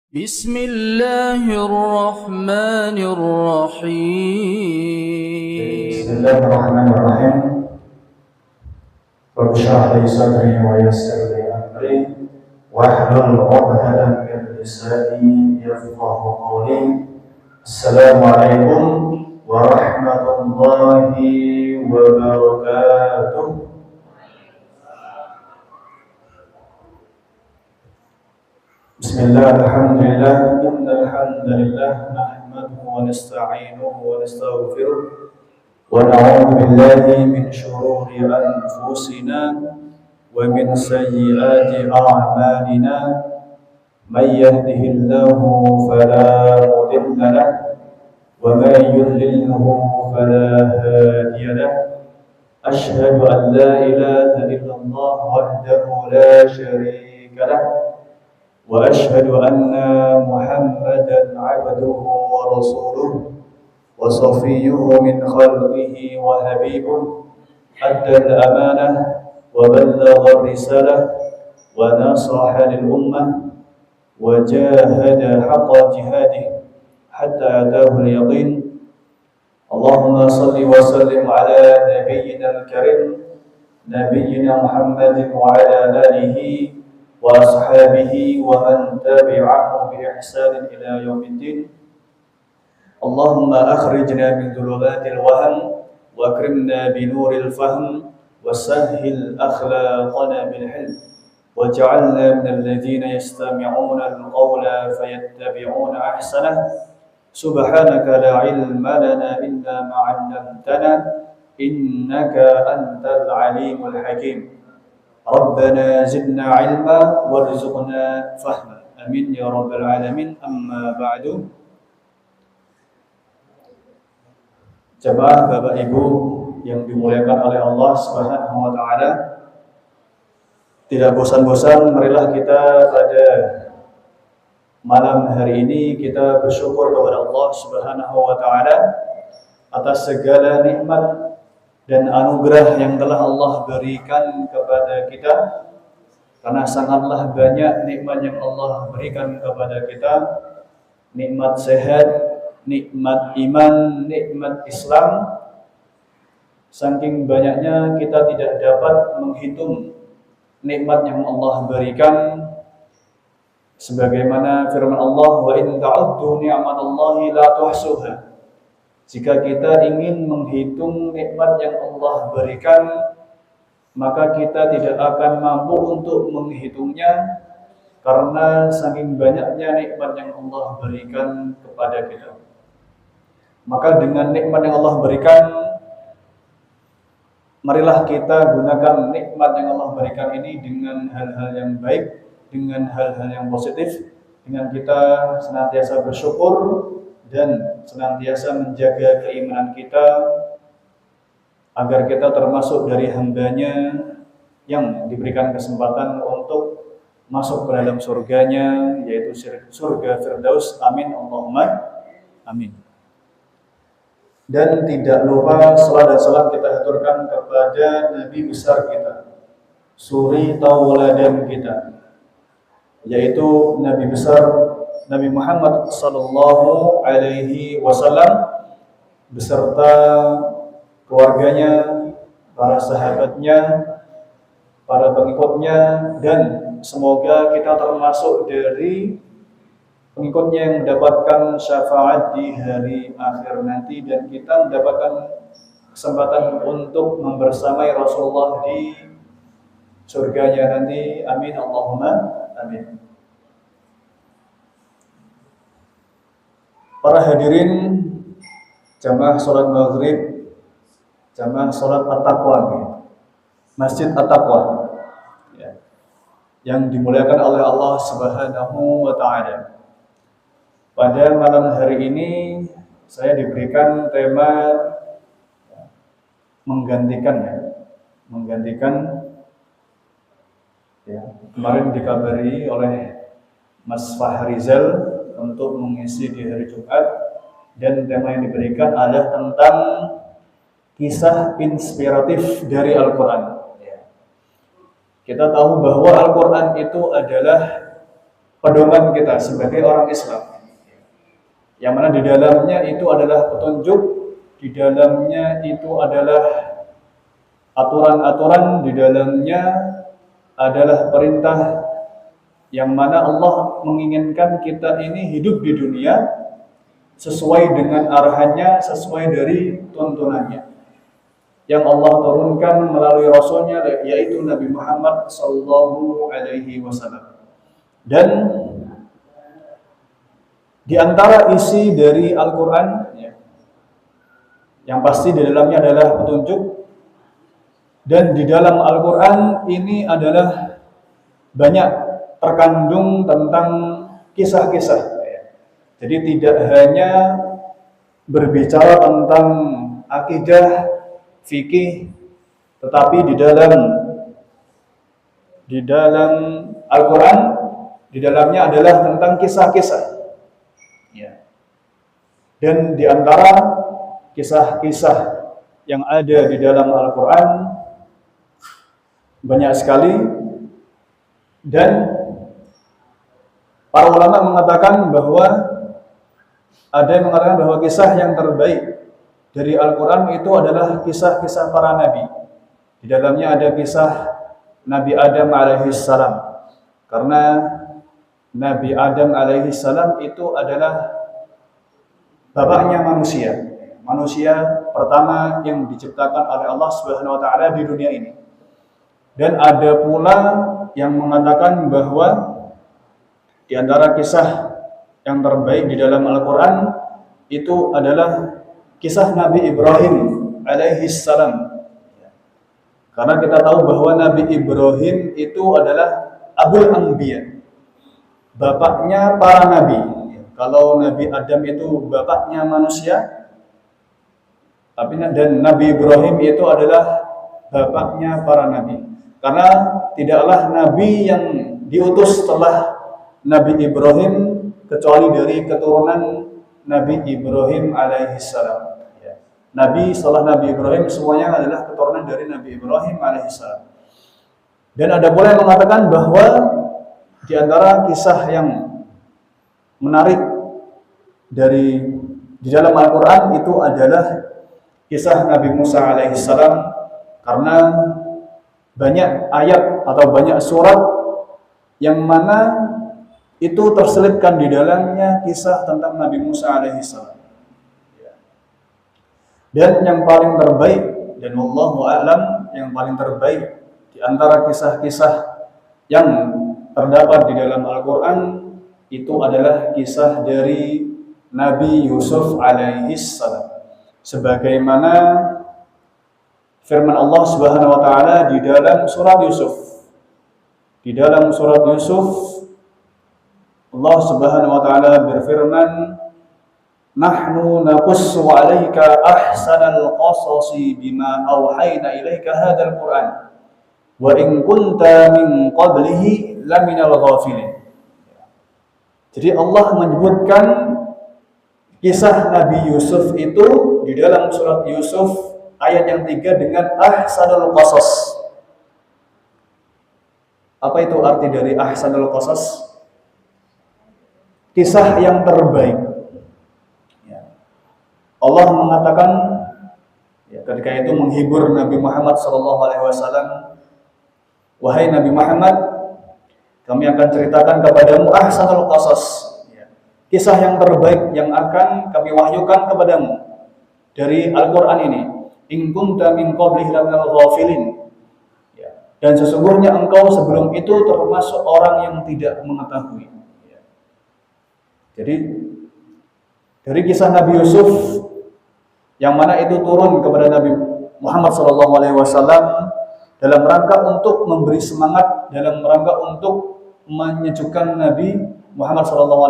بسم الله الرحمن الرحيم بسم الله الرحمن الرحيم رب اشرح لي صدري ويسر لي أمري واحلل عقدة من لساني يفقه قولي. السلام عليكم ورحمة الله وبركاته. Bismillah, alhamdulillah, innal hamdalillah nahmaduhu wa nasta'inuhu wa nastaghfiruh wa na'udzu billahi min shururi anfusina wa min sayyiati a'malina. May yahdihillahu fala mudilla lahu wa may yudlilhu fala hadiya lahu. Ashhadu an la ilaha illallah wahdahu la syarika lahu وأشهد أن محمدا عبده ورسوله وصفيه من خلقه وحبيبه أدى الأمانة وبلغ الرسالة ونصح للأمة وجاهد حق جهاده حتى أتاه اليقين. اللهم صل وسلم على نبينا الكريم نبينا محمد وعلى آله وأصحابه ومن تبعه بإحسان إلى يوم الدين. اللهم أخرجنا من ظلمات الوهم وأكرمنا بنور الفهم وسهل أخلاقنا بالحلم واجعلنا من الذين يستمعون القول فيتبعون أحسنه. سبحانك لا علم لنا إلا ما علمتنا إنك أنت العليم الحكيم. Rabbana zidna ilma warzuqna fahma. Amin ya rabbal alamin. Amma ba'du. Jemaah Bapak Ibu yang dimuliakan oleh Allah Subhanahu wa taala, tidak bosan-bosan marilah kita pada malam hari ini kita bersyukur kepada Allah Subhanahu wa taala atas segala nikmat dan anugerah yang telah Allah berikan kepada kita, karena sangatlah banyak nikmat yang Allah berikan kepada kita, nikmat sehat, nikmat iman, nikmat Islam. Saking banyaknya kita tidak dapat menghitung nikmat yang Allah berikan, sebagaimana firman Allah, wa in ta'uddu ni'matallahi la tuhsuha. Jika kita ingin menghitung nikmat yang Allah berikan, maka kita tidak akan mampu untuk menghitungnya, karena saking banyaknya nikmat yang Allah berikan kepada kita. Maka dengan nikmat yang Allah berikan, marilah kita gunakan nikmat yang Allah berikan ini dengan hal-hal yang baik, dengan hal-hal yang positif, dengan kita senantiasa bersyukur dan senantiasa menjaga keimanan kita agar kita termasuk dari hambanya yang diberikan kesempatan untuk masuk ke dalam surganya, yaitu surga Firdaus. Amin Allahumma amin. Dan tidak lupa salat dan salam kita haturkan kepada Nabi besar kita, suri tauladan kita, yaitu Nabi besar Nabi Muhammad sallallahu alaihi wasallam beserta keluarganya, para sahabatnya, para pengikutnya, dan semoga kita termasuk dari pengikutnya yang mendapatkan syafaat di hari akhir nanti, dan kita mendapatkan kesempatan untuk membersamai Rasulullah di surganya nanti. Amin Allahumma amin. Para hadirin jamaah sholat maghrib, jamaah sholat at-taqwa, Masjid at-taqwa, ya, yang dimuliakan oleh Allah Subhanahu wa ta'ala. Pada malam hari ini saya diberikan tema menggantikan ya. Kemarin dikabari oleh Mas Fahrizal untuk mengisi di hari Jumat, dan tema yang diberikan adalah tentang kisah inspiratif dari Al-Quran. Kita tahu bahwa Al-Quran itu adalah pedoman kita sebagai orang Islam, yang mana di dalamnya itu adalah petunjuk, di dalamnya itu adalah aturan-aturan, di dalamnya adalah perintah yang mana Allah menginginkan kita ini hidup di dunia sesuai dengan arahannya, sesuai dari tuntunannya yang Allah turunkan melalui Rasulnya, yaitu Nabi Muhammad Sallallahu Alaihi Wasallam. Dan di antara isi dari Al-Quran, yang pasti di dalamnya adalah petunjuk, dan di dalam Al-Quran ini adalah banyak terkandung tentang kisah-kisah. Jadi tidak hanya berbicara tentang akidah, fikih, tetapi di dalam Al-Quran, di dalamnya adalah tentang kisah-kisah. Dan di antara kisah-kisah yang ada di dalam Al-Quran banyak sekali, dan para ulama mengatakan bahwa ada yang mengatakan bahwa kisah yang terbaik dari Al-Quran itu adalah kisah-kisah para nabi. Di dalamnya ada kisah Nabi Adam alaihissalam, karena Nabi Adam alaihissalam itu adalah bapaknya manusia pertama yang diciptakan oleh Allah Subhanahu wa taala di dunia ini. Dan ada pula yang mengatakan bahwa di antara kisah yang terbaik di dalam Al-Quran itu adalah kisah Nabi Ibrahim alaihissalam. Karena kita tahu bahwa Nabi Ibrahim itu adalah Abul Anbiya, bapaknya para nabi. Kalau Nabi Adam itu bapaknya manusia, dan Nabi Ibrahim itu adalah bapaknya para nabi. Karena tidaklah nabi yang diutus setelah Nabi Ibrahim kecuali dari keturunan Nabi Ibrahim alaihissalam. Nabi setelah Nabi Ibrahim semuanya adalah keturunan dari Nabi Ibrahim alaihissalam. Dan ada pula yang mengatakan bahwa di antara kisah yang menarik di dalam Al-Quran itu adalah kisah Nabi Musa alaihissalam, karena banyak ayat atau banyak surat yang mana itu terselipkan di dalamnya kisah tentang Nabi Musa alaihissalam. Dan yang paling terbaik, dan wallahu a'lam, yang paling terbaik di antara kisah-kisah yang terdapat di dalam Al-Quran itu adalah kisah dari Nabi Yusuf alaihissalam. Sebagaimana firman Allah Subhanahu wa taala di dalam surat Yusuf. Di dalam surat Yusuf Allah Subhanahu wa taala berfirman, "Nahnu naqussu 'alaika ahsanal qasasi bima awhayna ilaika hadzal Qur'an wa in kunta min qablihi laminal ghafilin." Jadi Allah menyebutkan kisah Nabi Yusuf itu di dalam surat Yusuf ayat yang 3 dengan ahsanul qasas. Apa itu arti dari ahsanul qasas? Kisah yang terbaik. Allah mengatakan ketika itu menghibur Nabi Muhammad SAW, "Wahai Nabi Muhammad, kami akan ceritakan kepadamu ahsanul qasas, kisah yang terbaik yang akan kami wahyukan kepadamu dari Al-Quran ini. In kunta min qablihi laminal ghafilin." Dan sesungguhnya engkau sebelum itu termasuk orang yang tidak mengetahui. Jadi dari kisah Nabi Yusuf yang mana itu turun kepada Nabi Muhammad SAW dalam rangka untuk memberi semangat, dalam rangka untuk menyejukkan Nabi Muhammad SAW,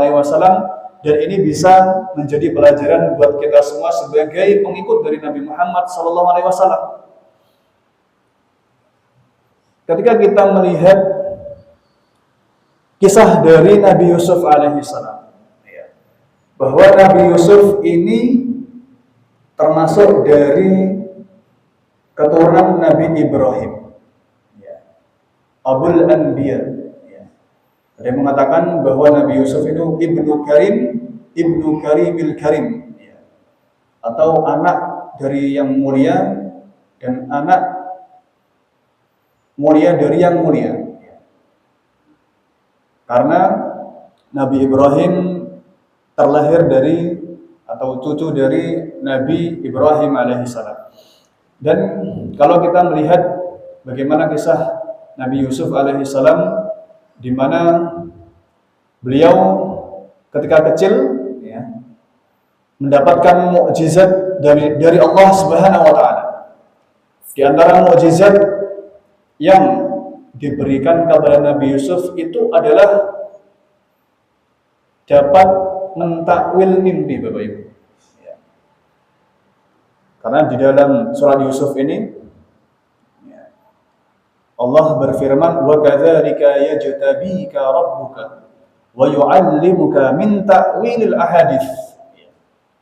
dan ini bisa menjadi pelajaran buat kita semua sebagai pengikut dari Nabi Muhammad SAW. Ketika kita melihat kisah dari Nabi Yusuf alaihissalam, bahwa Nabi Yusuf ini termasuk dari keturunan Nabi Ibrahim, Abul Anbiya. Ada yang mengatakan bahwa Nabi Yusuf itu ibnu Karim, ibnu Karimil Karim, atau anak dari yang mulia dan anak mulia dari yang mulia. Karena Nabi Ibrahim terlahir dari atau cucu dari Nabi Ibrahim alaihissalam. Dan kalau kita melihat bagaimana kisah Nabi Yusuf alaihissalam, di mana beliau ketika kecil mendapatkan mukjizat dari Allah Subhanahu wa taala. Di antara mukjizat yang diberikan kepada Nabi Yusuf itu adalah dapat mentakwil mimpi, Bapak Ibu. Karena di dalam surat Yusuf ini Allah berfirman, wa kadzalika yajtabika rabbuka wa yu'allimuka min ta'wilil ahadits.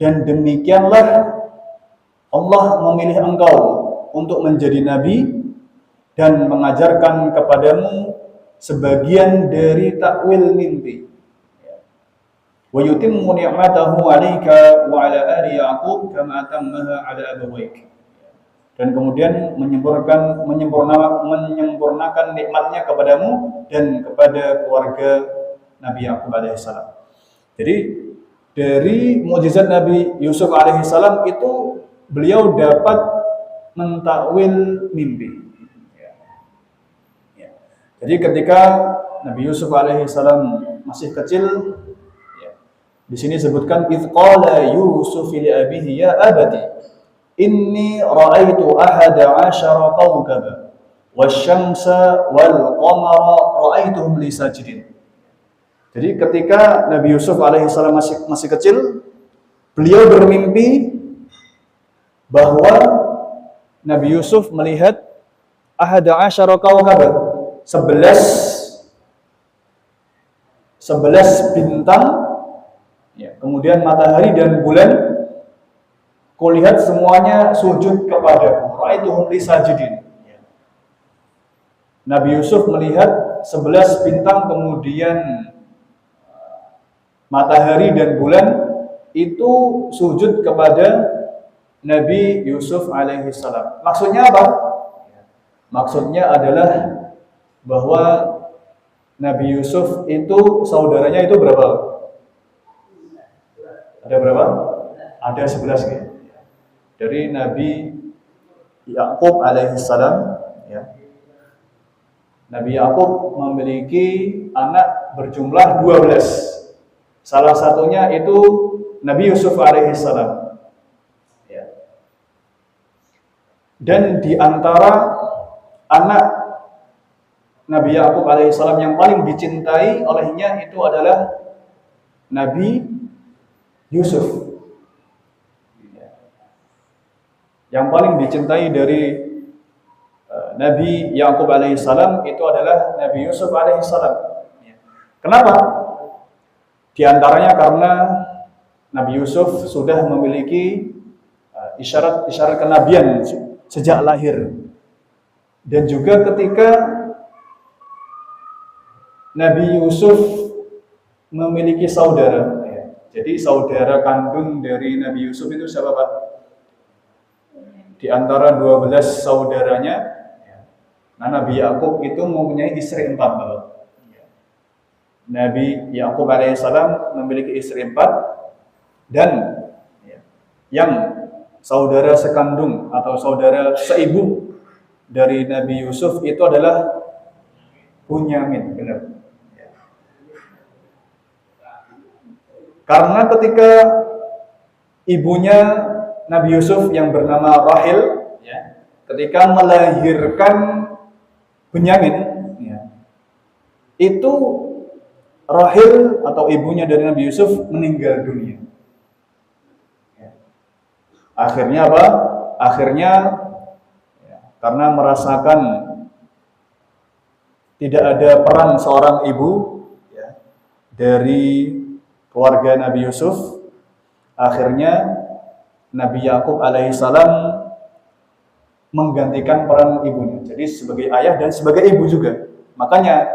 Dan demikianlah Allah memilih engkau untuk menjadi nabi dan mengajarkan kepadamu sebagian dari takwil mimpi. Wa yutimmu ni'matahu 'alaika wa 'ala ali Yaqub kama atammaha 'ala abawayk. Dan kemudian menyempurnakan nikmatnya kepadamu dan kepada keluarga Nabi Yaqub alaihissalam. Jadi dari mukjizat Nabi Yusuf alaihissalam itu beliau dapat mentakwil mimpi. Jadi ketika Nabi Yusuf alaihissalam masih kecil, di sini disebutkan idz qala Yusuf li abihi ya abati inni ra'aitu ahada 'asyara kawkaba wasyamsa wal qamara ra'aituhum li sajidin. Jadi ketika Nabi Yusuf alaihissalam masih kecil, beliau bermimpi bahwa Nabi Yusuf melihat ahada 'asyara kawkaba, 11 bintang, kemudian matahari dan bulan, kulihat semuanya sujud kepadaku. Ra'aituhum li sajidin. Nabi Yusuf melihat 11 bintang, kemudian matahari dan bulan itu sujud kepada Nabi Yusuf alaihissalam. Maksudnya apa? Maksudnya adalah bahwa Nabi Yusuf itu saudaranya itu berapa? Ada berapa? Ada 11 ya. Dari Nabi Yaqub alaihissalam, Nabi Yaqub memiliki anak berjumlah 12. Salah satunya itu Nabi Yusuf alaihissalam. Dan di antara anak Nabi Yaqub alaihissalam yang paling dicintai olehnya itu adalah Nabi Yusuf. Yang paling dicintai dari Nabi Yaqub alaihissalam itu adalah Nabi Yusuf alaihissalam. Kenapa? Di antaranya karena Nabi Yusuf sudah memiliki isyarat kenabian sejak lahir. Dan juga ketika Nabi Yusuf memiliki saudara. Jadi saudara kandung dari Nabi Yusuf itu siapa, Pak? Di antara 12 saudaranya, Nabi Yaqub itu mempunyai istri 4, Bapak. Nabi Yaqub alaihissalam memiliki istri 4, dan yang saudara sekandung atau saudara seibu dari Nabi Yusuf itu adalah Bunyamin, benar. Karena ketika ibunya Nabi Yusuf yang bernama Rahil, ketika melahirkan Bunyamin, itu Rahil atau ibunya dari Nabi Yusuf meninggal dunia. Akhirnya apa? Akhirnya karena merasakan tidak ada peran seorang ibu dari keluarga Nabi Yusuf, akhirnya Nabi Yaqub alaihissalam menggantikan peran ibunya. Jadi sebagai ayah dan sebagai ibu juga. Makanya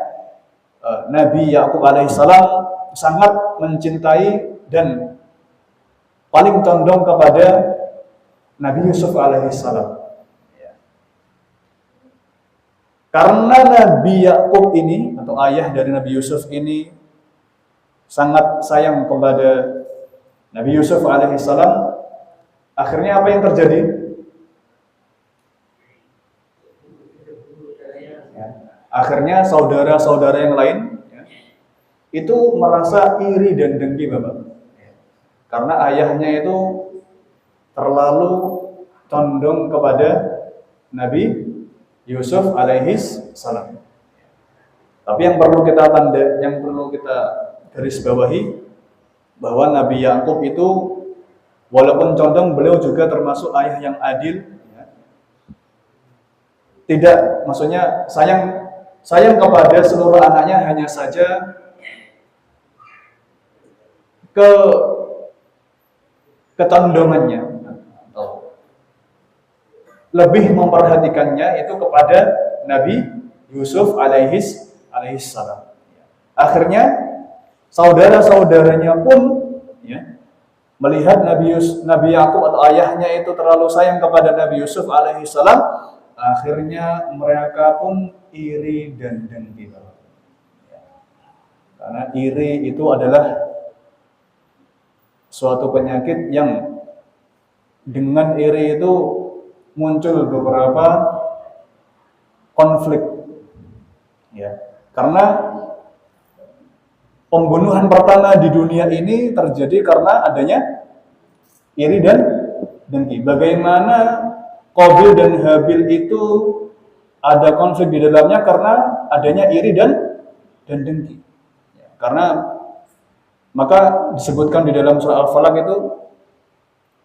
Nabi Yakub alaihissalam sangat mencintai dan paling condong kepada Nabi Yusuf alaihissalam. Karena Nabi Yakub ini atau ayah dari Nabi Yusuf ini sangat sayang kepada Nabi Yusuf alaihissalam, akhirnya apa yang terjadi? Akhirnya saudara-saudara yang lain itu merasa iri dan dengki, Bapak. Karena ayahnya itu terlalu condong kepada Nabi Yusuf alaihis salam. Tapi yang perlu kita garis bawahi bahwa Nabi Yakub itu walaupun condong, beliau juga termasuk ayah yang adil. Tidak, maksudnya sayang kepada seluruh anaknya, hanya saja ketondongannya lebih memperhatikannya itu kepada Nabi Yusuf alaihis salam. Akhirnya saudara-saudaranya pun melihat Nabi Yakub atau ayahnya itu terlalu sayang kepada Nabi Yusuf alaihis salam, akhirnya mereka pun iri dan dengki. Karena iri itu adalah suatu penyakit yang dengan iri itu muncul beberapa konflik, karena pembunuhan pertama di dunia ini terjadi karena adanya iri dan dengki. Bagaimana Qabil dan Habil itu ada konflik di dalamnya karena adanya iri dan dengki. Karena maka disebutkan di dalam surah Al-Falaq itu,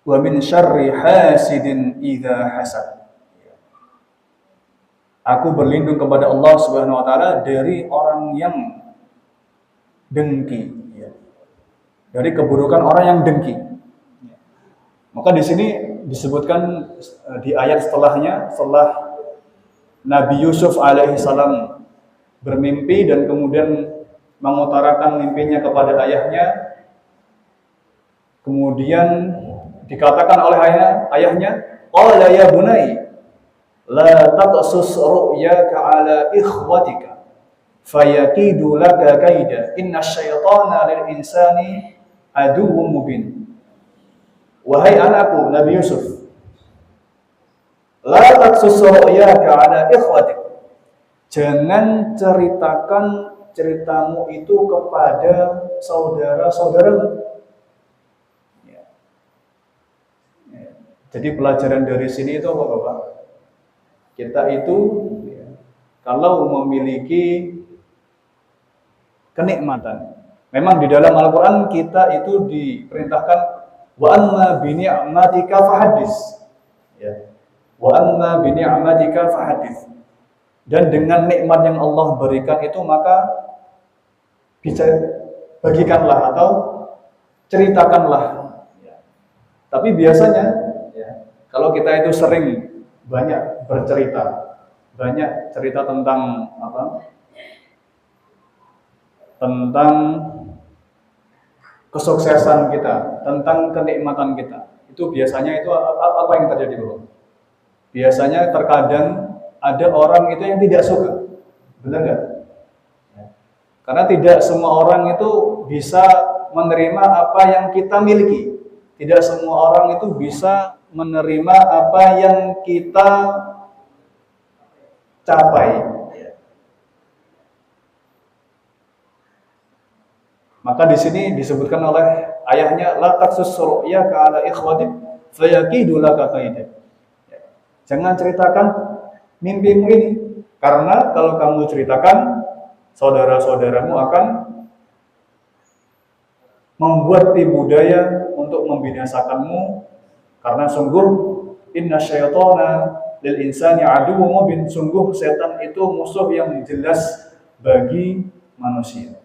wa min syarri hasidin idza hasad. Aku berlindung kepada Allah Subhanahu wa taala dari orang yang dengki, dari keburukan orang yang dengki. Maka di sini disebutkan di ayat setelahnya, setelah Nabi Yusuf alaihissalam bermimpi dan kemudian mengutarakan mimpinya kepada ayahnya, kemudian dikatakan oleh ayahnya, qala ya bunai la taqsus ru'yaka ala ikhwatika fayakidu laka kaida innasyaitana lil insani aduwwum mubin. Wahai anakku Nabi Yusuf, la taqsus ru'yaka ala ikhwatik, jangan ceritakan ceritamu itu kepada saudara-saudaramu. Jadi pelajaran dari sini itu apa, Bapak? Kita itu kalau memiliki kenikmatan, memang di dalam Al-Quran kita itu diperintahkan wa amma bi ni'matika fahaddits, wa amma bi ni'matika fahaddits, dan dengan nikmat yang Allah berikan itu maka bagikanlah atau ceritakanlah. Tapi biasanya kalau kita itu sering banyak bercerita, banyak cerita tentang tentang kesuksesan kita, tentang kenikmatan kita, itu biasanya itu apa yang terjadi, Bro? Biasanya terkadang ada orang itu yang tidak suka, benar nggak? Karena tidak semua orang itu bisa menerima apa yang kita miliki. Tidak semua orang itu bisa menerima apa yang kita capai. Maka di sini disebutkan oleh ayahnya, la taqsus ru'yaka ala ikhwatik fayakidu laka kaida. Jangan ceritakan mimpimu ini, karena kalau kamu ceritakan, saudara-saudaramu akan membuat tipu daya untuk membinasakanmu, karena sungguh inna syaitana lil insani aduwwum mubin, sungguh setan itu musuh yang jelas bagi manusia.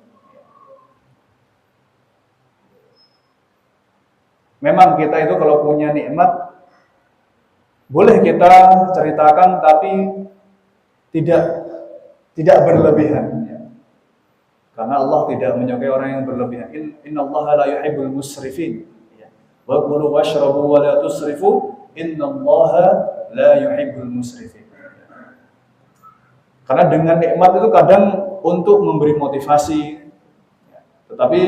Memang kita itu kalau punya nikmat boleh kita ceritakan, tapi tidak berlebihan. Karena Allah tidak menyukai orang yang berlebihan. Innallaha la yuhibbul musrifin. Wa kulu washrabu wa la tusrifu. Innallaha la yuhibbul musrifin. Karena dengan nikmat itu kadang untuk memberi motivasi, tetapi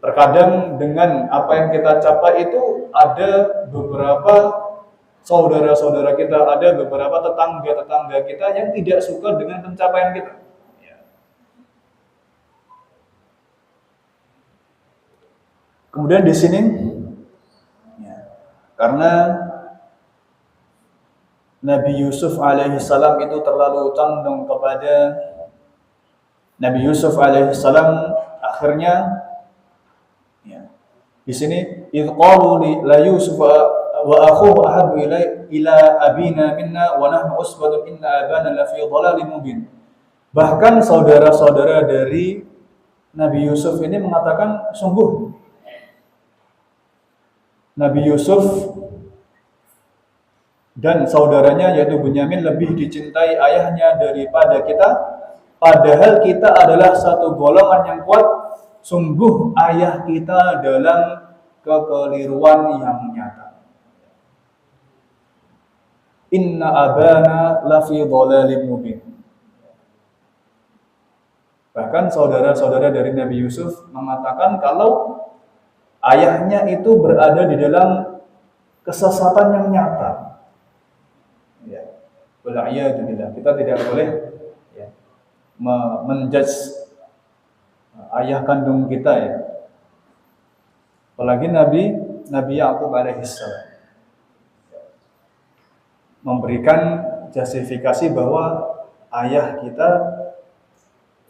terkadang dengan apa yang kita capai itu ada beberapa saudara-saudara kita, ada beberapa tetangga-tetangga kita yang tidak suka dengan pencapaian kita. Kemudian di sini, karena Nabi Yusuf alaihissalam itu terlalu condong kepada Nabi Yusuf alaihissalam, akhirnya di sini idh qalu la Yusuf wa akhuhu ahabbu ila abina minna wa nahnu usbatun inna abana la fi dhalalin mubin. Bahkan saudara-saudara dari Nabi Yusuf ini mengatakan, sungguh Nabi Yusuf dan saudaranya yaitu Bunyamin lebih dicintai ayahnya daripada kita, padahal kita adalah satu golongan yang kuat. Sungguh ayah kita dalam kekeliruan yang nyata. Inna abana lafi dhalalin mubin. Bahkan saudara-saudara dari Nabi Yusuf mengatakan kalau ayahnya itu berada di dalam kesesatan yang nyata. Kita tidak boleh menjudge ayah kandung kita ya. Apalagi Nabi Ya'qub alaihissalam memberikan justifikasi bahwa ayah kita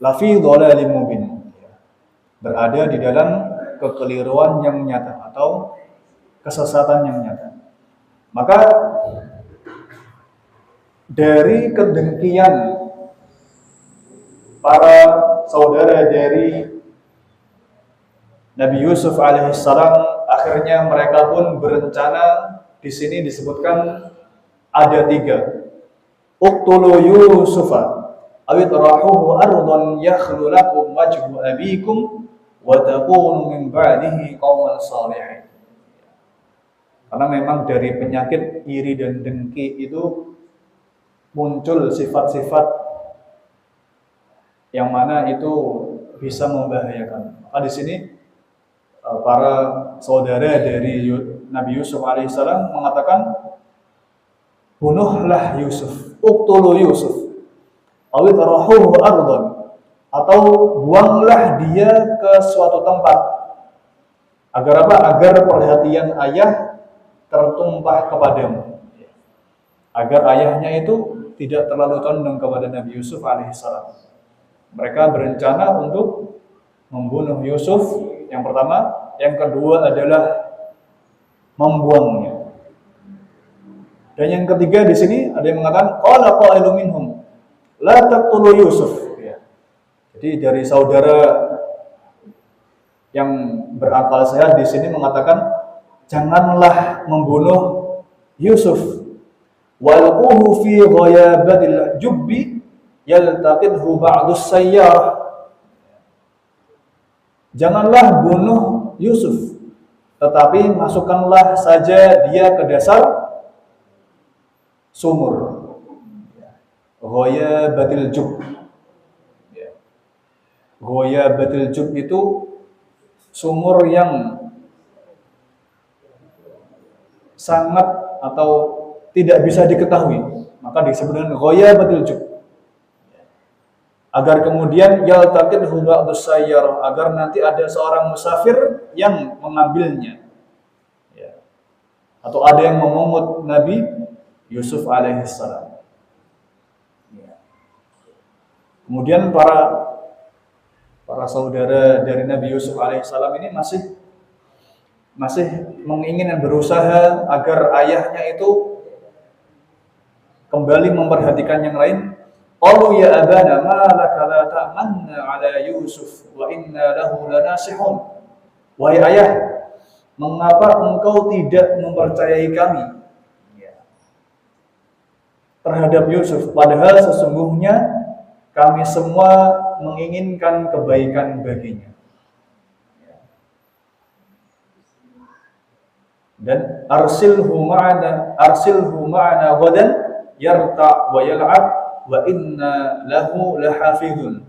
lafi dhalalin mubin, berada di dalam kekeliruan yang nyata atau kesesatan yang nyata. Maka dari kedengkian para saudara dari Nabi Yusuf alaihissalam, akhirnya mereka pun berencana. Di sini disebutkan ada 3. Uqtulu Yusufa awit rahuhu ardhan yakhlu lakum wajhu abikum wa takunu min ba'dihi qauman shalihin. Karena memang dari penyakit iri dan dengki itu muncul sifat-sifat yang mana itu bisa membahayakan. Maka di sini para saudara dari Nabi Yusuf alaihissalam mengatakan, bunuhlah Yusuf, uqtulu Yusuf, awit rahuhu ardhan, atau buanglah dia ke suatu tempat. Agar apa? Agar perhatian ayah tertumpah kepadamu. Agar ayahnya itu tidak terlalu condong kepada Nabi Yusuf alaihissalam. Mereka berencana untuk membunuh Yusuf yang pertama, yang kedua adalah membuangnya. Dan yang ketiga di sini ada yang mengatakan qala qailun minhum la taqtulu Yusuf. Jadi dari saudara yang berakal sehat di sini mengatakan janganlah membunuh Yusuf. Walquhu fi ghayabatil jubbi yaltaqidhu ba'dus sayyarah. Janganlah bunuh Yusuf, tetapi masukkanlah saja dia ke dasar sumur. Ghayabatil jub. Ghayabatil jub itu sumur yang sangat atau tidak bisa diketahui, maka disebut dengan ghayabatil jub. Agar kemudian yaltaqidhu ba'dus sayyar, agar nanti ada seorang musafir yang mengambilnya. Atau ada yang memungut Nabi Yusuf alaihissalam. Kemudian para saudara dari Nabi Yusuf alaihissalam ini masih menginginkan berusaha agar ayahnya itu kembali memperhatikan yang lain. Qalu ya abana ma laka la ta'manna ala Yusuf wa inna lahu lanasihun. Wahai ayah, mengapa engkau tidak mempercayai kami terhadap Yusuf, padahal sesungguhnya kami semua menginginkan kebaikan baginya. Dan arsilhu ma'ana ghadan yarta' wa yal'ab wa inna lahu lahafizun.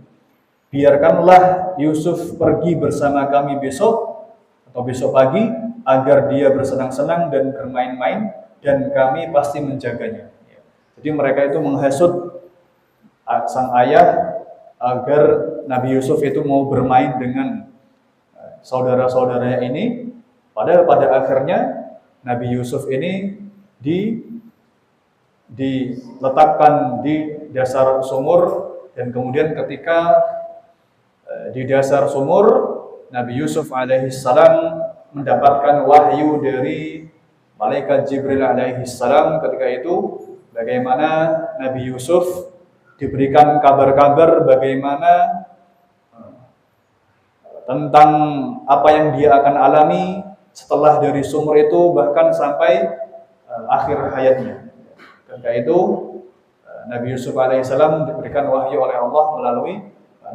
Biarkanlah Yusuf pergi bersama kami besok atau besok pagi agar dia bersenang-senang dan bermain-main dan kami pasti menjaganya. Jadi mereka itu menghasut sang ayah agar Nabi Yusuf itu mau bermain dengan saudara-saudaranya ini. Padahal pada akhirnya Nabi Yusuf ini diletakkan di dasar sumur, dan kemudian ketika di dasar sumur Nabi Yusuf alaihissalam mendapatkan wahyu dari malaikat Jibril alaihissalam ketika itu, bagaimana Nabi Yusuf diberikan kabar-kabar bagaimana tentang apa yang dia akan alami setelah dari sumur itu, bahkan sampai akhir hayatnya. Ketika itu Nabi Yusuf alaihissalam diberikan wahyu oleh Allah melalui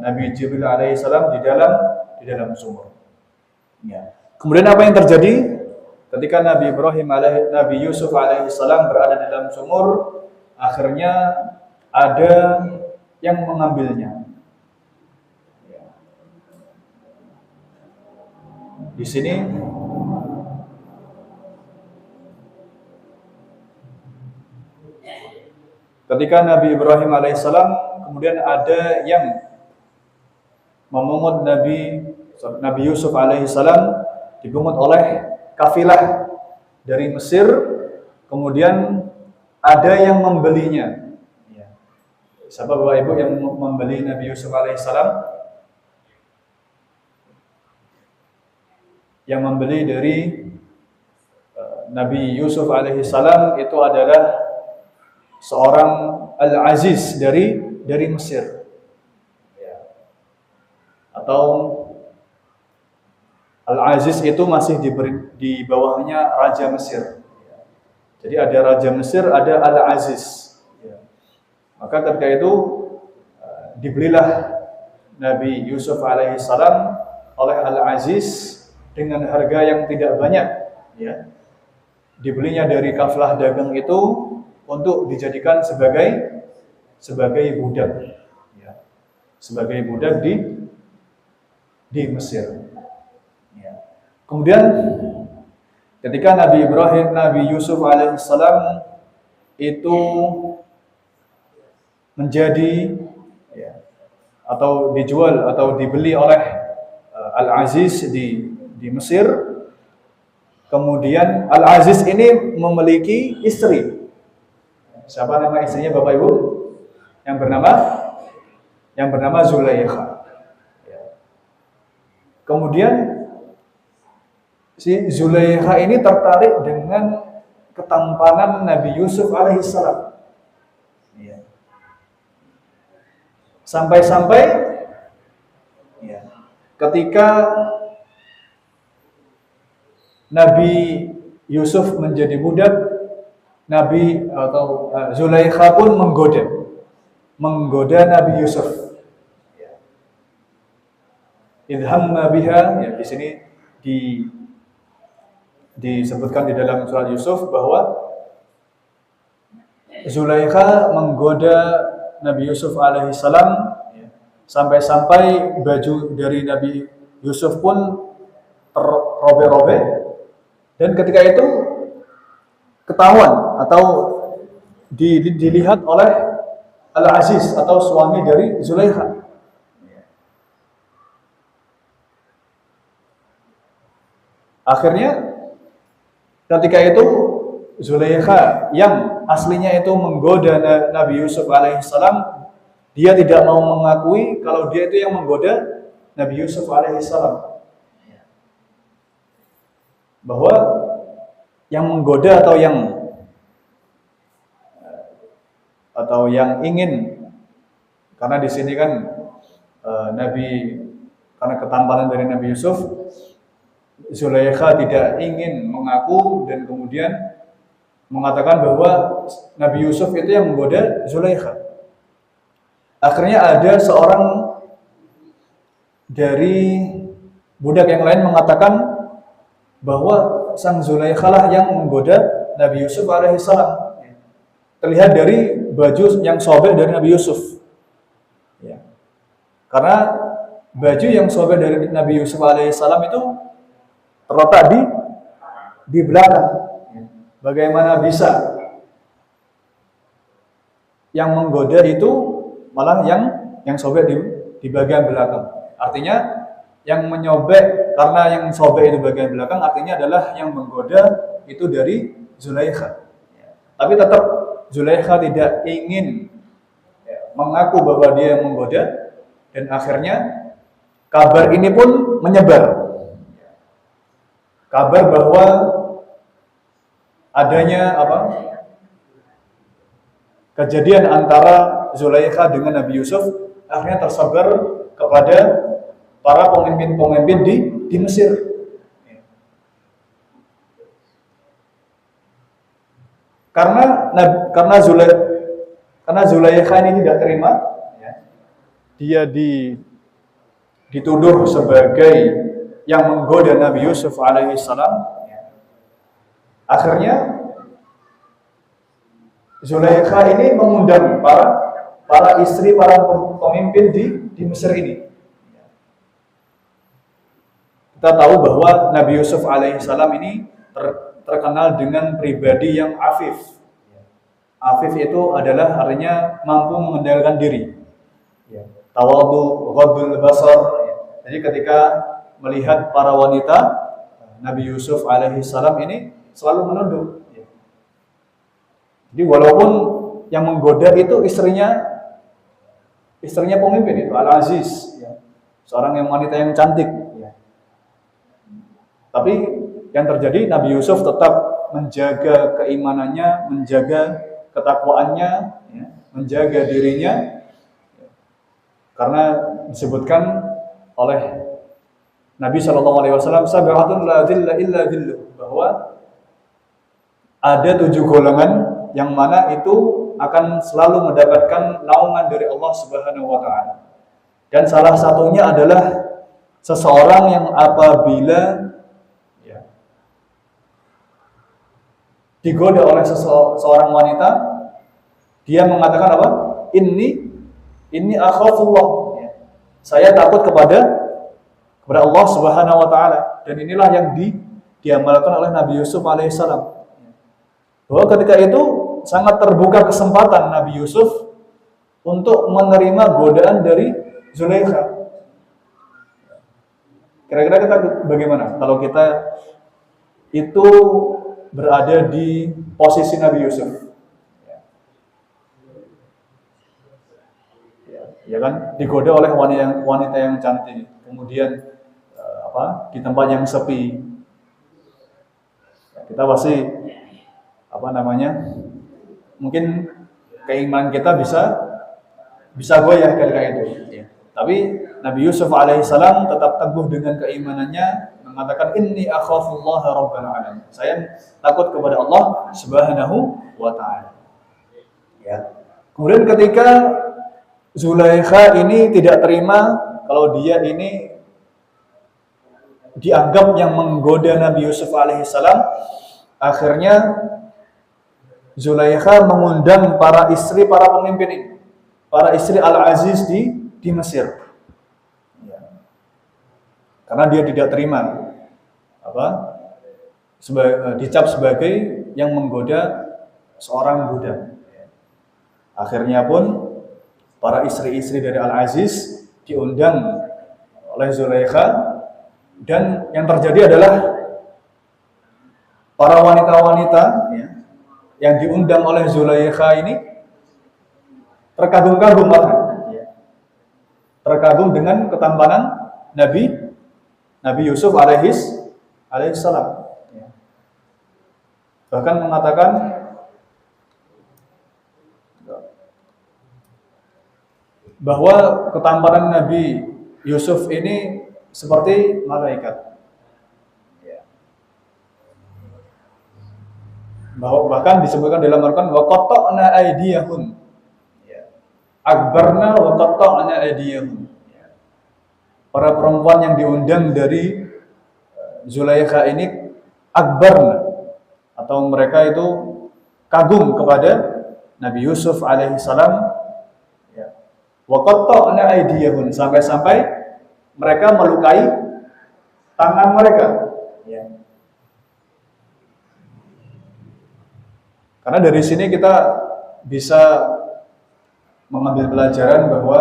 Nabi Jibril alaihissalam di dalam sumur. Ya. Kemudian apa yang terjadi ketika Nabi Yusuf alaihissalam berada di dalam sumur? Akhirnya ada yang mengambilnya. Di sini ketika Nabi Ibrahim alaihissalam, kemudian ada yang memungut Nabi Yusuf alaihissalam, dipungut oleh kafilah dari Mesir, kemudian ada yang membelinya. Siapa Bapak Ibu yang membeli Nabi Yusuf alaihissalam? Yang membeli dari Nabi Yusuf alaihissalam itu adalah seorang Al-Aziz dari Mesir, atau Al-Aziz itu masih di bawahnya Raja Mesir. Jadi ada Raja Mesir, ada Al-Aziz. Maka ketika itu dibelilah Nabi Yusuf alaihissalam oleh Al-Aziz dengan harga yang tidak banyak. Dibelinya dari kafilah dagang itu untuk dijadikan sebagai budak, sebagai budak di Mesir. Kemudian ketika Nabi Yusuf alaihissalam itu menjadi atau dijual atau dibeli oleh Al-Aziz di Mesir, kemudian Al-Aziz ini memiliki istri. Siapa nama istrinya Bapak Ibu? Yang bernama Zulaikha. Kemudian si Zulaikha ini tertarik dengan ketampanan Nabi Yusuf alaihissalam. Sampai-sampai ketika Nabi Yusuf menjadi budak, Zulaikha pun menggoda Nabi Yusuf. Idhamma biha, di sini disebutkan di dalam surat Yusuf bahwa Zulaikha menggoda Nabi Yusuf alaihissalam sampai-sampai baju dari Nabi Yusuf pun terrobek-robek. Dan ketika itu ketahuan atau dilihat oleh Al-Aziz atau suami dari Zulaikha. Akhirnya ketika itu Zulaikha yang aslinya itu menggoda Nabi Yusuf alaihissalam, dia tidak mau mengakui kalau dia itu yang menggoda Nabi Yusuf alaihissalam. Bahwa yang menggoda atau yang ingin, karena di sini kan karena ketampanan dari Nabi Yusuf, Zulaikha tidak ingin mengaku dan kemudian mengatakan bahwa Nabi Yusuf itu yang menggoda Zulaikha. Akhirnya ada seorang dari budak yang lain mengatakan bahwa sang Zulaikha lah yang menggoda Nabi Yusuf alaihissalam. Terlihat dari baju yang sobek dari Nabi Yusuf. Ya. Karena baju yang sobek dari Nabi Yusuf alaihissalam itu terletak di belakang. Bagaimana bisa yang menggoda itu malah yang sobek di bagian belakang? Artinya yang menyobek karena yang sobek itu bagian belakang artinya adalah yang menggoda itu dari Zulaikha. Tapi tetap Zulaikha tidak ingin mengaku bahwa dia yang menggoda, dan akhirnya kabar ini pun menyebar. Kabar bahwa adanya kejadian antara Zulaikha dengan Nabi Yusuf akhirnya tersebar kepada para pemimpin-pemimpin di Mesir. Karena Zulaikha ini tidak terima, dia dituduh sebagai yang menggoda Nabi Yusuf alaihissalam. Akhirnya Zulaikha ini mengundang para istri para pemimpin di Mesir ini. Kita tahu bahwa Nabi Yusuf alaihissalam ini terkenal dengan pribadi yang afif. Afif itu adalah artinya mampu mengendalikan diri. Tawadhu, ghaddul basar. Jadi ketika melihat para wanita, Nabi Yusuf alaihissalam ini selalu menunduk. Jadi walaupun yang menggoda itu istrinya pemimpin itu Al-Aziz, seorang yang wanita yang cantik. Tapi yang terjadi Nabi Yusuf tetap menjaga keimanannya, menjaga ketakwaannya, menjaga dirinya, karena disebutkan oleh Nabi SAW, sab'atun la dhilla illa dhilluh, bahwa ada 7 golongan yang mana itu akan selalu mendapatkan naungan dari Allah Subhanahu wa taala. Dan salah satunya adalah seseorang yang apabila digoda oleh seorang wanita, dia mengatakan apa? Inni akhafullah. Saya takut kepada Allah Subhanahu wa taala. Dan inilah yang diamalkan oleh Nabi Yusuf alaihissalam. Bahwa ketika itu sangat terbuka kesempatan Nabi Yusuf untuk menerima godaan dari Zulaikha. Kira-kira kita bagaimana kalau kita itu berada di posisi Nabi Yusuf? Ya kan, digoda oleh wanita yang cantik, kemudian di tempat yang sepi. Kita pasti mungkin keimanan kita bisa goyah ketika itu. Tapi Nabi Yusuf alaihissalam tetap teguh dengan keimanannya, mengatakan inni akhafullah rabbal alamin. Saya takut kepada Allah Subhanahu wa taala. Kemudian ketika Zulaikha ini tidak terima kalau dia ini dianggap yang menggoda Nabi Yusuf alaihissalam, akhirnya Zulaikha mengundang para pemimpin ini, para istri Al-Aziz di Mesir. Karena dia tidak terima dicap sebagai yang menggoda seorang budak. Akhirnya pun para istri-istri dari Al-Aziz diundang oleh Zulaikha, dan yang terjadi adalah para wanita-wanita yang diundang oleh Zulaikha ini terkagum-kagum, terkagum dengan ketampanan Nabi Yusuf alaihissalam. Bahkan mengatakan bahwa ketampanan Nabi Yusuf ini seperti malaikat. Bahkan disebutkan dalam Al-Quran wa qatta'na aydiyahun. akbarna wa qatta'na aydiyahum. Para perempuan yang diundang dari Zulaikha ini akbarna, atau mereka itu kagum kepada Nabi Yusuf alaihi salam, ya. Wa qatta'na aydiyahum, sampai-sampai mereka melukai tangan mereka, ya. Karena dari sini kita bisa mengambil pelajaran bahwa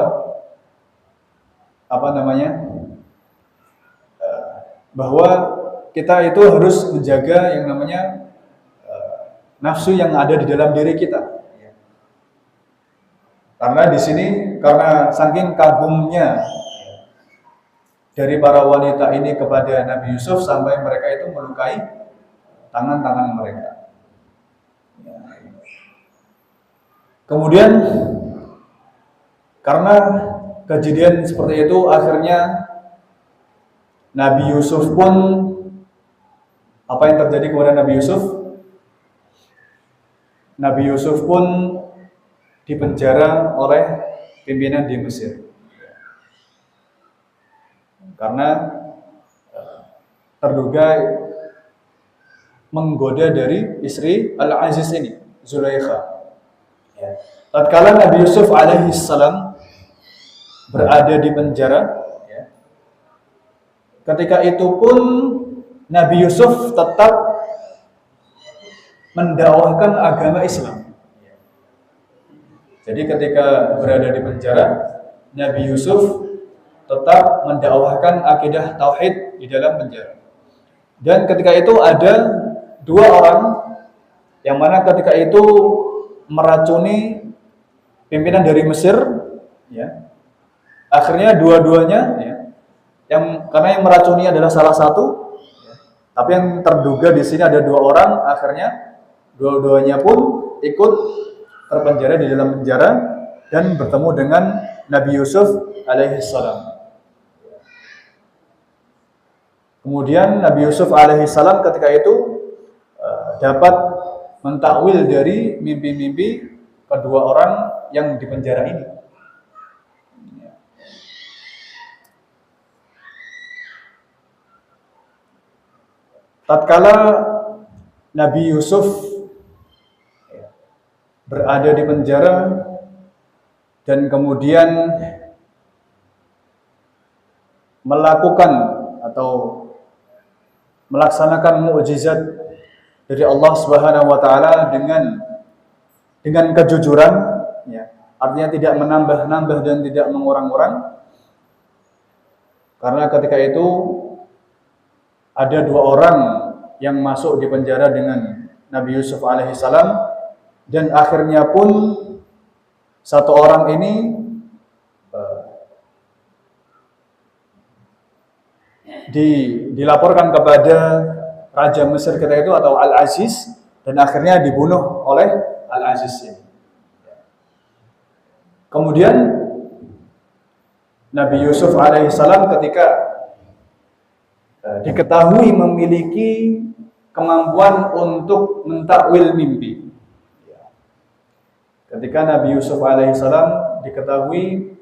bahwa kita itu harus menjaga yang namanya nafsu yang ada di dalam diri kita. Karena di sini, karena saking kagumnya dari para wanita ini kepada Nabi Yusuf sampai mereka itu melukai tangan-tangan mereka. Kemudian karena kejadian seperti itu, akhirnya Nabi Yusuf pun, apa yang terjadi kepada Nabi Yusuf? Nabi Yusuf pun dipenjara oleh pimpinan di Mesir. Karena terduga menggoda dari istri Al-Aziz ini, Zulaikha. Tatkala Nabi Yusuf alaihi salam berada di penjara, ketika itu pun Nabi Yusuf tetap mendakwahkan agama Islam. Jadi ketika berada di penjara, Nabi Yusuf tetap mendakwahkan akidah tauhid di dalam penjara. Dan ketika itu ada dua orang yang mana ketika itu meracuni pimpinan dari Mesir, ya. Akhirnya dua-duanya, ya, karena yang meracuni adalah salah satu, ya, tapi yang terduga di sini ada dua orang. Akhirnya dua-duanya pun ikut terpenjara di dalam penjara dan bertemu dengan Nabi Yusuf alaihi salam. Kemudian Nabi Yusuf alaihi salam ketika itu dapat mentakwil dari mimpi-mimpi kedua orang yang di penjara ini. Tatkala Nabi Yusuf berada di penjara dan kemudian melakukan atau melaksanakan mukjizat dari Allah Subhanahu wa taala dengan kejujuran, ya. Artinya tidak menambah-nambah dan tidak mengurang-urang. Karena ketika itu ada dua orang yang masuk di penjara dengan Nabi Yusuf alaihissalam, dan akhirnya pun satu orang ini dilaporkan kepada Raja Mesir ketika itu atau Al-Aziz, dan akhirnya dibunuh oleh Al-Aziz ini. Kemudian Nabi Yusuf alaihissalam ketika diketahui memiliki kemampuan untuk mentakwil mimpi. Ketika Nabi Yusuf alaihissalam diketahui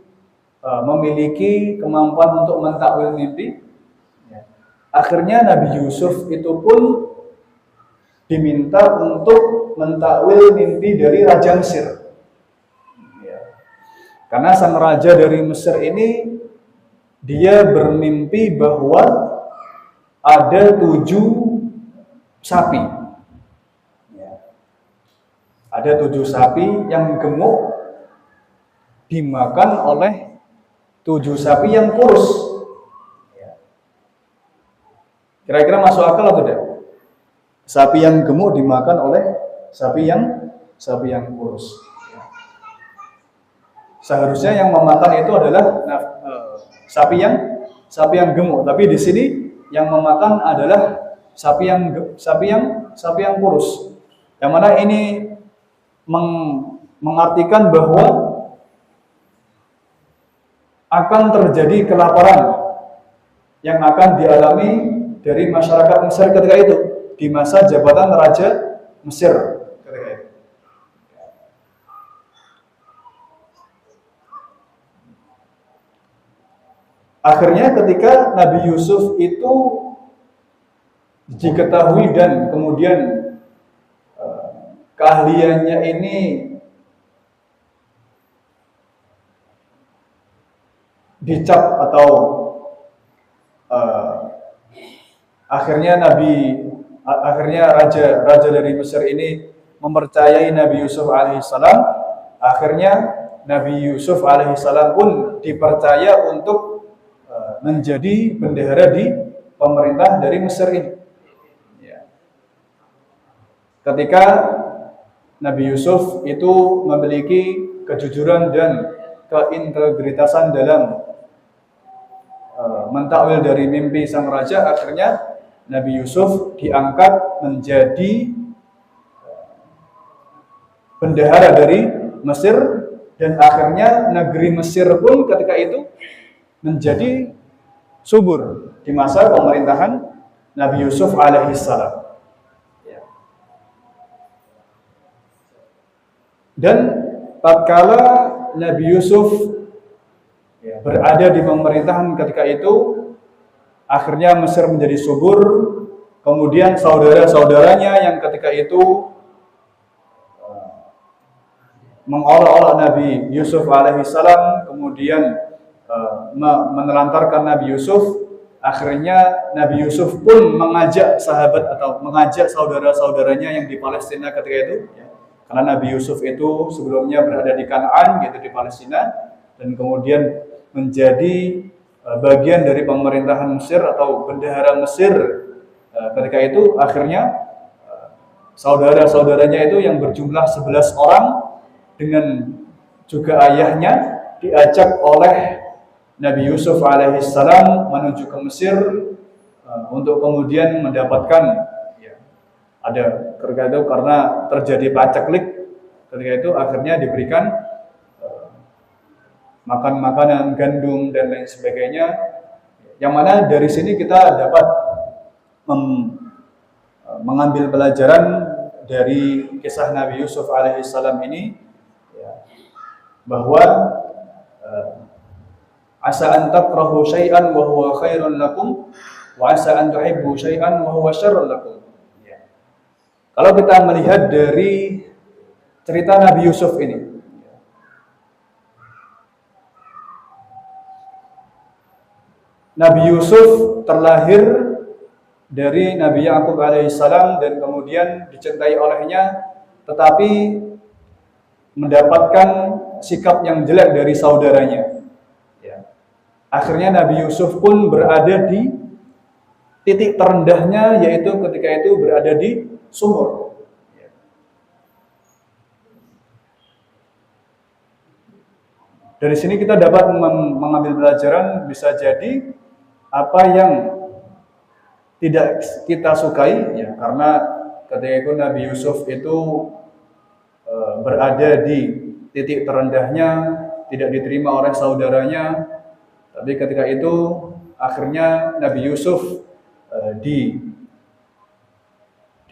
memiliki kemampuan untuk mentakwil mimpi, akhirnya Nabi Yusuf itu pun diminta untuk mentakwil mimpi dari Raja Mesir. Karena sang raja dari Mesir ini, dia bermimpi bahwa ada 7 sapi. Ada 7 sapi yang gemuk dimakan oleh 7 sapi yang kurus. Kira-kira masuk akal atau tidak? Sapi yang gemuk dimakan oleh sapi yang kurus. Seharusnya yang memakan itu adalah sapi yang gemuk, tapi di sini yang memakan adalah sapi yang kurus. Yang mana ini mengartikan bahwa akan terjadi kelaparan yang akan dialami dari masyarakat Mesir ketika itu di masa jabatan Raja Mesir ketika itu. akhirnya ketika Nabi Yusuf itu diketahui dan kemudian keahliannya ini dicap atau akhirnya raja dari Mesir ini mempercayai Nabi Yusuf alaihissalam. Akhirnya Nabi Yusuf alaihissalam pun dipercaya untuk menjadi bendahara di pemerintah dari Mesir ini. Ya. Ketika Nabi Yusuf itu memiliki kejujuran dan keintegritasan dalam mentakwil dari mimpi sang raja, akhirnya Nabi Yusuf diangkat menjadi bendahara dari Mesir, dan akhirnya negeri Mesir pun ketika itu menjadi subur di masa pemerintahan Nabi Yusuf alaihissalam. Dan tatkala Nabi Yusuf berada di pemerintahan ketika itu, akhirnya Mesir menjadi subur. Kemudian saudara-saudaranya yang ketika itu mengolok-olok Nabi Yusuf alaihissalam, kemudian menelantarkan Nabi Yusuf. Akhirnya Nabi Yusuf pun mengajak sahabat atau mengajak saudara-saudaranya yang di Palestina ketika itu, karena Nabi Yusuf itu sebelumnya berada di Kanaan, yaitu di Palestina, dan kemudian menjadi bagian dari pemerintahan Mesir atau bendahara Mesir ketika itu. Akhirnya saudara-saudaranya itu yang berjumlah 11 orang dengan juga ayahnya diajak oleh Nabi Yusuf alaihissalam menuju ke Mesir untuk kemudian mendapatkan ada ketika itu, karena terjadi paceklik ketika itu, akhirnya diberikan makan makanan gandum dan lain sebagainya, yang mana dari sini kita dapat mengambil pelajaran dari kisah Nabi Yusuf alaihissalam ini, bahwa asa an takrahu syai'an wa huwa khairun lakum wa asa an tuhibbu syai'an wa huwa syarrun lakum. Kalau kita melihat dari cerita Nabi Yusuf ini, Nabi Yusuf terlahir dari Nabi Yakub alaihissalam dan kemudian dicintai olehnya, tetapi mendapatkan sikap yang jelek dari saudaranya. Akhirnya Nabi Yusuf pun berada di titik terendahnya, yaitu ketika itu berada di sumur. Dari sini kita dapat mengambil pelajaran, bisa jadi apa yang tidak kita sukai, karena ketika itu Nabi Yusuf itu berada di titik terendahnya, tidak diterima oleh saudaranya, tapi ketika itu akhirnya Nabi Yusuf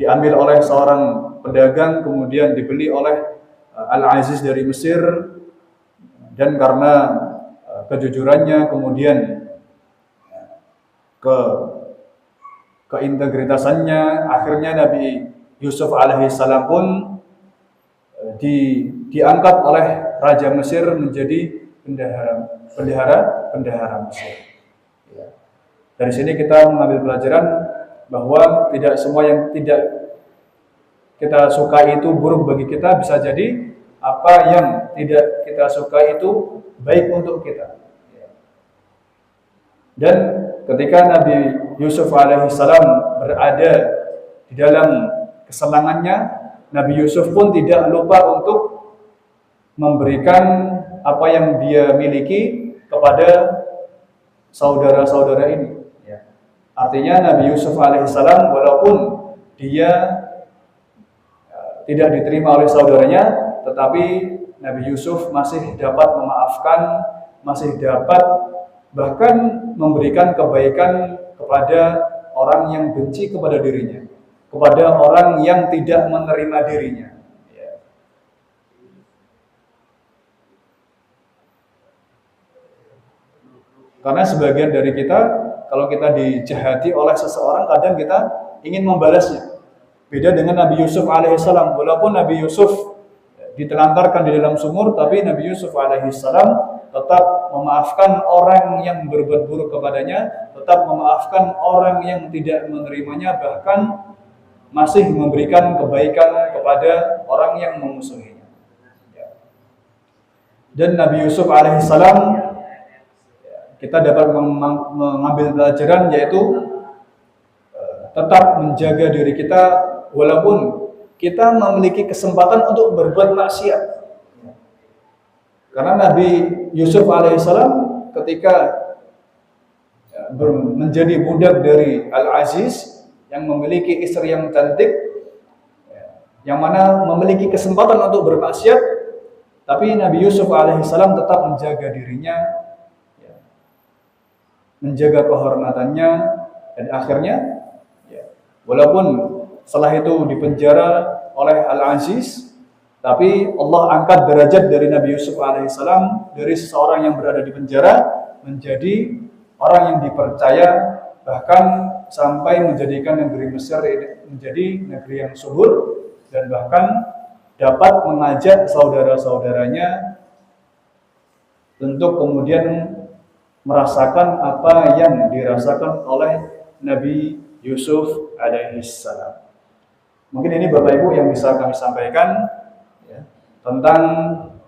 diambil oleh seorang pedagang, kemudian dibeli oleh Al-Aziz dari Mesir, dan karena kejujurannya, kemudian keintegritasannya, akhirnya Nabi Yusuf alaihissalam pun diangkat oleh Raja Mesir menjadi bendahara Mesir. Dari sini kita mengambil pelajaran bahwa tidak semua yang tidak kita suka itu buruk bagi kita, bisa jadi apa yang tidak kita suka itu baik untuk kita. Dan ketika Nabi Yusuf alaihissalam berada di dalam kesenangannya, Nabi Yusuf pun tidak lupa untuk memberikan apa yang dia miliki kepada saudara-saudara ini. Artinya Nabi Yusuf alaihissalam walaupun dia tidak diterima oleh saudaranya, tetapi Nabi Yusuf masih dapat memaafkan, masih dapat bahkan memberikan kebaikan kepada orang yang benci kepada dirinya, kepada orang yang tidak menerima dirinya. Karena sebagian dari kita, kalau kita dijahati oleh seseorang, kadang kita ingin membalasnya. Beda dengan Nabi Yusuf alaihissalam. Walaupun Nabi Yusuf ditelantarkan di dalam sumur, tapi Nabi Yusuf alaihissalam tetap memaafkan orang yang berbuat buruk kepadanya, tetap memaafkan orang yang tidak menerimanya, bahkan masih memberikan kebaikan kepada orang yang memusuhinya. Dan Nabi Yusuf alaihissalam, kita dapat mengambil pelajaran, yaitu tetap menjaga diri kita walaupun kita memiliki kesempatan untuk berbuat maksiat. Karena Nabi Yusuf alaihissalam ketika menjadi budak dari Al-Aziz yang memiliki istri yang cantik, yang mana memiliki kesempatan untuk bermaksiat, tapi Nabi Yusuf alaihissalam tetap menjaga dirinya, menjaga kehormatannya, dan akhirnya walaupun setelah itu dipenjara oleh Al-Aziz, tapi Allah angkat derajat dari Nabi Yusuf alaihissalam dari seseorang yang berada di penjara menjadi orang yang dipercaya, bahkan sampai menjadikan negeri Mesir menjadi negeri yang subur, dan bahkan dapat mengajak saudara-saudaranya untuk kemudian merasakan apa yang dirasakan oleh Nabi Yusuf alaihissalam. Mungkin ini Bapak Ibu yang bisa kami sampaikan tentang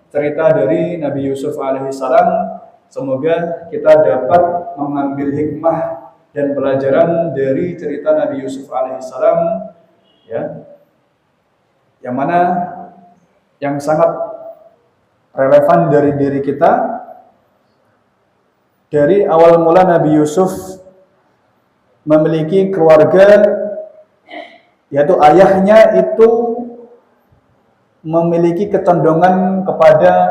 cerita dari Nabi Yusuf alaihissalam. Semoga kita dapat mengambil hikmah dan pelajaran dari cerita Nabi Yusuf alaihissalam, yang mana yang sangat relevan dari diri kita. Dari awal mula Nabi Yusuf memiliki keluarga, yaitu ayahnya itu memiliki kecenderungan kepada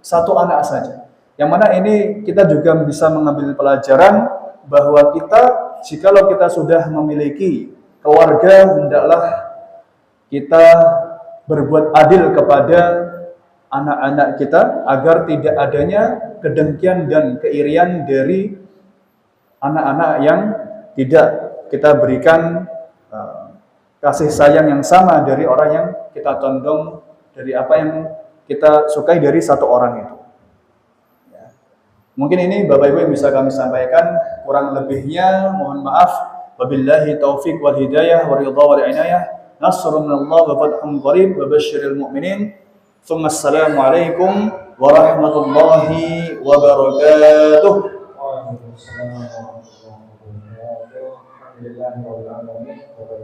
satu anak saja. Yang mana ini kita juga bisa mengambil pelajaran bahwa kita, jikalau kita sudah memiliki keluarga, hendaklah kita berbuat adil kepada anak-anak kita agar tidak adanya kedengkian dan keirian dari anak-anak yang tidak kita berikan kasih sayang yang sama dari orang yang kita condong, dari apa yang kita sukai dari satu orang itu. Mungkin ini Bapak Ibu yang bisa kami sampaikan, kurang lebihnya mohon maaf. Wabillahi taufiq wal hidayah wa ridha wal inayah. Nasrun minallah wa fathun qarib wa basyiril mu'minin. Tsumma assalamualaikum warahmatullahi wabarakatuh. Waalaikumsalam warahmatullahi wabarakatuh.